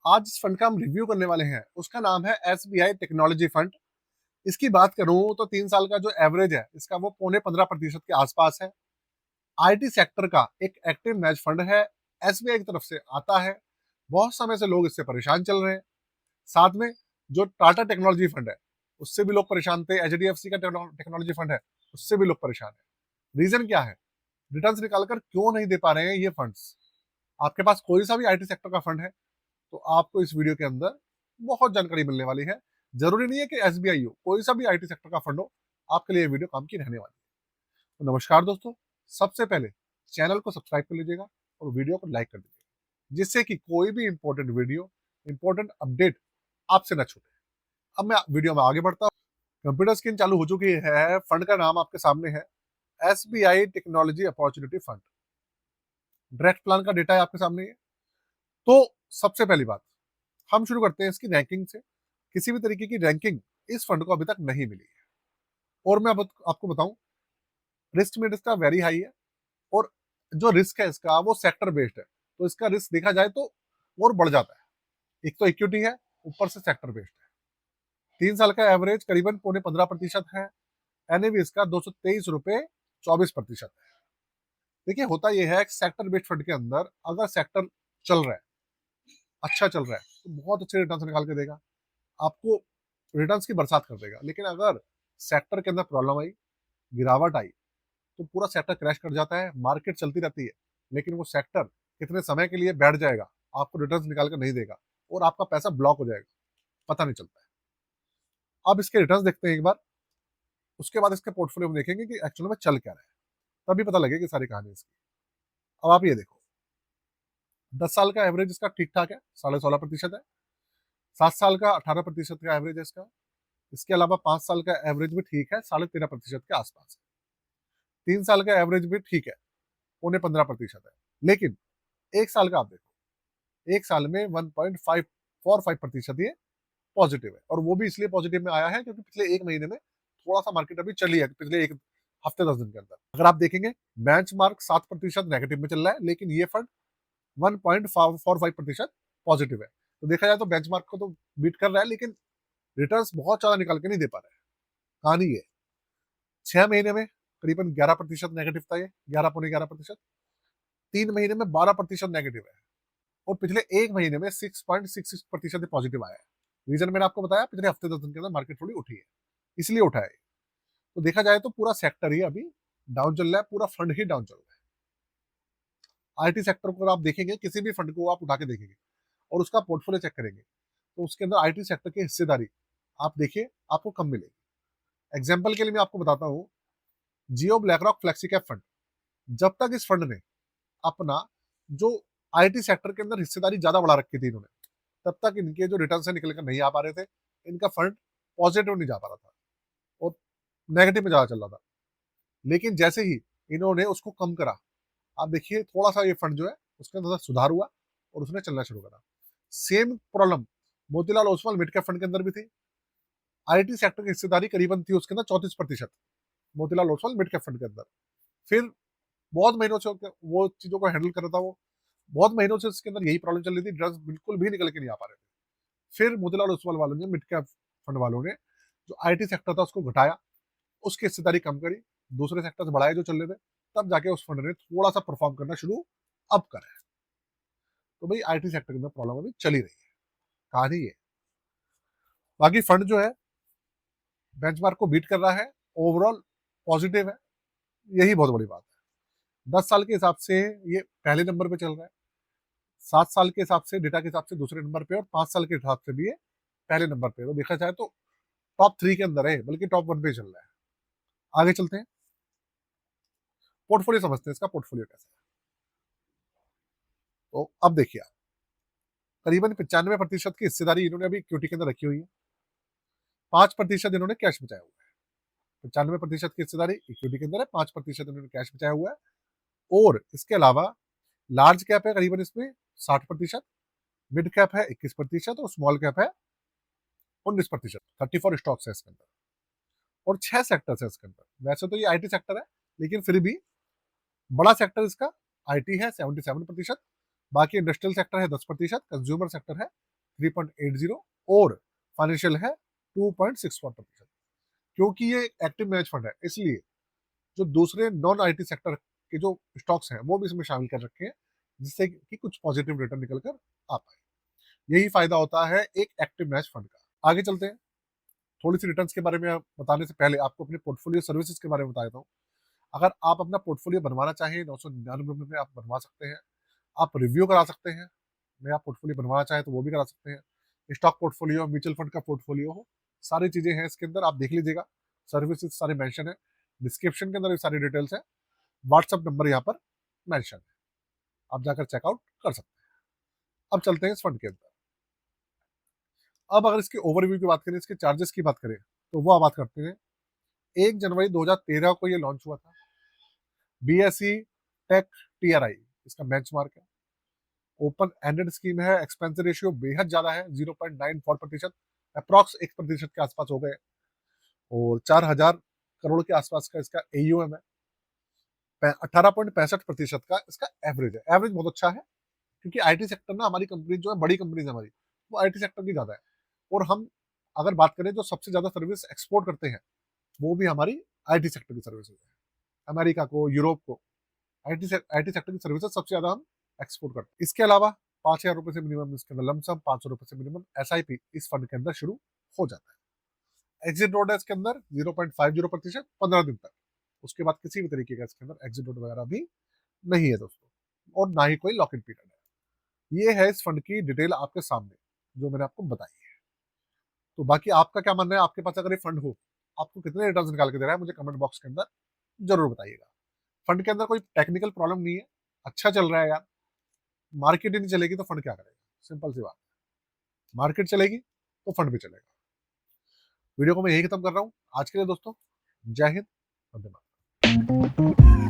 आज जिस फंड का हम रिव्यू करने वाले हैं उसका नाम है एसबीआई टेक्नोलॉजी फंड। इसकी बात करूं तो 3 साल का जो एवरेज है इसका वो 0.15% के आसपास है। आईटी सेक्टर का एक एक्टिव मैच फंड है, एसबीआई की तरफ से आता है। बहुत समय से लोग इससे परेशान चल रहे हैं। साथ में जो टाटा टेक्नोलॉजी फंड है उससे भी लोग परेशान थे, एचडीएफसी का टेक्नोलॉजी फंड है उससे भी लोग परेशान है। रीजन क्या है? रिटर्न्स निकालकर क्यों नहीं दे पा रहे हैं ये फंड्स? आपके पास कोई सा भी आईटी सेक्टर का फंड है तो आपको इस वीडियो के अंदर बहुत जानकारी मिलने वाली है। जरूरी नहीं है कि एसबीआई हो, कोई सा भी आईटी सेक्टर का फंड हो, आपके लिए ये वीडियो काम की रहने वाली है। तो नमस्कार दोस्तों, सबसे पहले चैनल को सब्सक्राइब कर लीजिएगा और वीडियो को लाइक कर दीजिएगा, जिससे कि कोई भी इंपॉर्टेंट वीडियो, इंपॉर्टेंट अपडेट आपसे न छूटे। अब मैं वीडियो में आगे बढ़ता हूँ। कंप्यूटर स्क्रीन चालू हो चुकी है। फंड का नाम आपके सामने है, SBI technology opportunity fund. Direct plan का डेटा है आपके सामने है। तो सबसे पहली बात, हम शुरू करते हैं इसकी रैंकिंग से। किसी भी तरीके की रैंकिंग इस फंड को अभी तक नहीं मिली है। और मैं अब आपको बताऊं, रिस्क में इसका वेरी हाई है। और जो रिस्क है इसका वो सेक्टर बेस्ड है, तो इसका रिस्क देखा जाए तो और बढ़ जाता है। एक तो इक्विटी है, ऊपर से सेक्टर बेस्ड है। 3 साल का एवरेज करीबन 0.15% है। एनएवी इसका 223 रुपए 24 प्रतिशत है। देखिए, होता यह है कि सेक्टर बेस्ड फंड के अंदर अगर सेक्टर चल रहा है, अच्छा चल रहा है, तो बहुत अच्छे रिटर्न निकाल के देगा, आपको रिटर्न्स की बरसात कर देगा। लेकिन अगर सेक्टर के अंदर प्रॉब्लम आई, गिरावट आई, तो पूरा सेक्टर क्रैश कर जाता है। मार्केट चलती रहती है, लेकिन वो सेक्टर कितने समय के लिए बैठ जाएगा, आपको रिटर्न्स निकाल कर नहीं देगा और आपका पैसा ब्लॉक हो जाएगा, पता नहीं चलता है। अब इसके रिटर्न्स देखते हैं एक बार, उसके बाद इसके पोर्टफोलियो में देखेंगे कि एक्चुअल में चल क्या रहा है, तभी पता लगेगी सारी कहानी इसकी। अब आप ये देखो, 10 साल का एवरेज इसका ठीक ठाक है, 16.5% है। 7 साल का 18% का एवरेज है इसका। इसके अलावा 5 साल का एवरेज भी ठीक है, 13.5% के आसपास है। 3 साल का एवरेज भी ठीक है, 0.15% है। लेकिन 1 साल का आप देखो, 1 साल में 1.545% ये पॉजिटिव है। और वो भी इसलिए पॉजिटिव में आया है क्योंकि पिछले एक महीने में थोड़ा सा मार्केट अभी चली है, पिछले एक हफ्ते 10 दिन के अंदर। अगर आप देखेंगे, बेंच मार्क 7% नेगेटिव में चल रहा है, लेकिन ये फंड 1.45% पॉजिटिव है। तो देखा जाए तो बेंच मार्क को तो बीट कर रहा है, लेकिन रिटर्न्स बहुत ज्यादा निकाल के नहीं दे पा रहा है। कहानी ये 6 महीने में करीबन 11% नेगेटिव था, ये 11.11%। 3 महीने में 12% नेगेटिव है। और पिछले एक महीने में 6.66% पॉजिटिव आया है। रीजन मैंने आपको बताया, पिछले हफ्ते 10 दिन के अंदर मार्केट थोड़ी उठी है, इसलिए उठा है। तो देखा जाए तो पूरा सेक्टर ही अभी डाउन चल रहा है, पूरा फंड ही डाउन चल रहा है। आईटी सेक्टर को आप देखेंगे, किसी भी फंड को आप उठा के देखेंगे और उसका पोर्टफोलियो चेक करेंगे, तो उसके अंदर आईटी सेक्टर की हिस्सेदारी आप देखिए, आपको कम मिलेगी। एग्जाम्पल के लिए मैं आपको बताता हूँ, जियो ब्लैकरॉक फ्लेक्सी कैप फंड, जब तक इस फंड ने अपना जो आईटी सेक्टर के अंदर हिस्सेदारी ज्यादा बढ़ा रखी थी इन्होंने, तब तक इनके जो रिटर्न से निकल कर नहीं आ पा रहे थे। इनका फंड पॉजिटिव नहीं जा पा रहा था और नेगेटिव में ज्यादा चल रहा था। लेकिन जैसे ही इन्होंने उसको कम करा, आप देखिए थोड़ा सा ये फंड जो है उसके अंदर सुधार हुआ और उसने चलना शुरू करा। Same problem Motilal Oswal mid cap fund के अंदर भी थी। आईटी सेक्टर की हिस्सेदारी करीबन थी उसके अंदर 34%, Motilal Oswal mid cap fund के अंदर। फिर बहुत महीनों से वो चीजों को हैंडल कर रहा था। वो बहुत महीनों से इसके अंदर यही प्रॉब्लम चल रही थी, ड्रग्स बिल्कुल भी निकल के नहीं आ पा रहे थे। फिर मोतीलाल ओसवाल वालों ने, मिड कैप फंड वालों ने, जो आईटी सेक्टर था उसको घटाया, उसकी हिस्सेदारी कम करी, दूसरे सेक्टर बढ़ाए जो चल रहे थे, तब जाके उस फंड ने थोड़ा सा परफॉर्म करना शुरू अब करा है। तो भाई आईटी सेक्टर के अंदर प्रॉब्लम अभी चली रही है, कहानी ये। बाकी फंड जो है बेंचमार्क को बीट कर रहा है, ओवरऑल पॉजिटिव है, यही बहुत बड़ी बात है। 10 साल के हिसाब से ये पहले नंबर पे चल रहा है, 7 साल के हिसाब से, डेटा के हिसाब से दूसरे नंबर पे, और 5 साल के हिसाब से भी ये पहले नंबर पे। तो देखा जाए तो टॉप 3 के अंदर है, बल्कि टॉप 1 पे चल रहा है। आगे चलते हैं, पोर्टफोलियो समझते हैं, इसका पोर्टफोलियो कैसा है। तो अब देखिए आप, करीबन 95% की हिस्सेदारी इन्होंने अभी इक्विटी के अंदर रखी हुई है, 5% इन्होंने कैश बचाया हुआ है। 95% की हिस्सेदारी इक्विटी के अंदर है, 5% इन्होंने कैश बचाया हुआ है। और इसके अलावा लार्ज कैप है करीबन इसमें 60%, मिड कैप है 21% और स्मॉल कैप है 19%। 34 स्टॉक्स है इसके अंदर और 6 सेक्टर्स है इसके अंदर। वैसे तो ये आईटी सेक्टर है, लेकिन फिर भी बड़ा सेक्टर इसका आईटी है 77%, बाकी इंडस्ट्रियल सेक्टर है 10%, कंज्यूमर सेक्टर है 3.80 और फाइनेंशियल है 2.64%। क्योंकि ये एक्टिव मैनेज फंड है, इसलिए जो दूसरे नॉन आईटी सेक्टर के जो स्टॉक्स हैं वो भी इसमें शामिल कर रखे हैं, जिससे कि कुछ पॉजिटिव रिटर्न निकल कर आ पाए। यही फायदा होता है एक एक्टिव मैनेज फंड का। आगे चलते हैं। थोड़ी सी रिटर्न्स के बारे में बताने से पहले आपको अपने पोर्टफोलियो सर्विसेज के बारे में बता देता हूँ। अगर आप अपना पोर्टफोलियो बनवाना चाहें 999 में आप बनवा सकते हैं। आप रिव्यू करा सकते हैं, नया पोर्टफोलियो बनवाना चाहें तो वो भी करा सकते हैं। स्टॉक पोर्टफोलियो, म्यूचुअल फंड का पोर्टफोलियो हो, सारी चीजें हैं इसके अंदर, आप देख लीजिएगा। सर्विसेज सारे मेंशन है, डिस्क्रिप्शन के अंदर भी सारी डिटेल्स है, व्हाट्सएप नंबर यहाँ पर मेंशन है, आप जाकर चेकआउट कर सकते हैं। अब चलते हैं इस फंड के अंदर। अब अगर इसके ओवरव्यू की बात करें, इसके चार्जेस की बात करें, तो वो बात करते हैं। 1 जनवरी 2013 को ये लॉन्च हुआ था। BSE टेक TRI इसका बेंचमार्क है। ओपन एंडेड स्कीम है, एक्सपेंस रेशियो बेहद ज्यादा है, 0.94%, अप्रॉक्स 1% के आसपास हो गए, और 4,000 करोड़ के आसपास का इसका AUM है। 18.65% का इसका एवरेज है। एवरेज बहुत अच्छा है, क्योंकि आईटी सेक्टर ना, हमारी कंपनी जो है, बड़ी कंपनीज हमारी, वो आईटी सेक्टर की ज्यादा है। और हम अगर बात करें जो सबसे ज्यादा सर्विस एक्सपोर्ट करते हैं, वो भी हमारी आईटी सेक्टर की सर्विसेज है। अमेरिका को, यूरोप को आईटी सेक्टर की सर्विसेज सबसे ज्यादा हम एक्सपोर्ट करते हैं। इसके अलावा 5,000 रुपए से मिनिमम इसके अंदर लमसम, 500 रुपए से मिनिमम SIP इस फंड के अंदर शुरू हो जाता है। एग्जिट रोड है इसके अंदर 0.50%, 15 दिन तक। उसके बाद किसी भी तरीके का इसके अंदर एग्जिट रोड वगैरह भी नहीं है दोस्तों, और ना ही कोई लॉक इन पीरियड है। ये है इस फंड की डिटेल आपके सामने, जो मैंने आपको बताई है। तो बाकी आपका क्या मानना है? आपके पास अगर ये फंड हो, आपको कितने रिटर्न निकाल के दे रहा है, मुझे कमेंट बॉक्स के अंदर जरूर बताइएगा। फंड के अंदर कोई टेक्निकल प्रॉब्लम नहीं है, अच्छा चल रहा है यार। मार्केट ही नहीं चलेगी तो फंड क्या करेगा? सिंपल सी बात। मार्केट चलेगी तो फंड भी चलेगा। वीडियो को मैं यही खत्म कर रहा हूँ आज के लिए दोस्तों। जय हिंद, वंदे मातरम।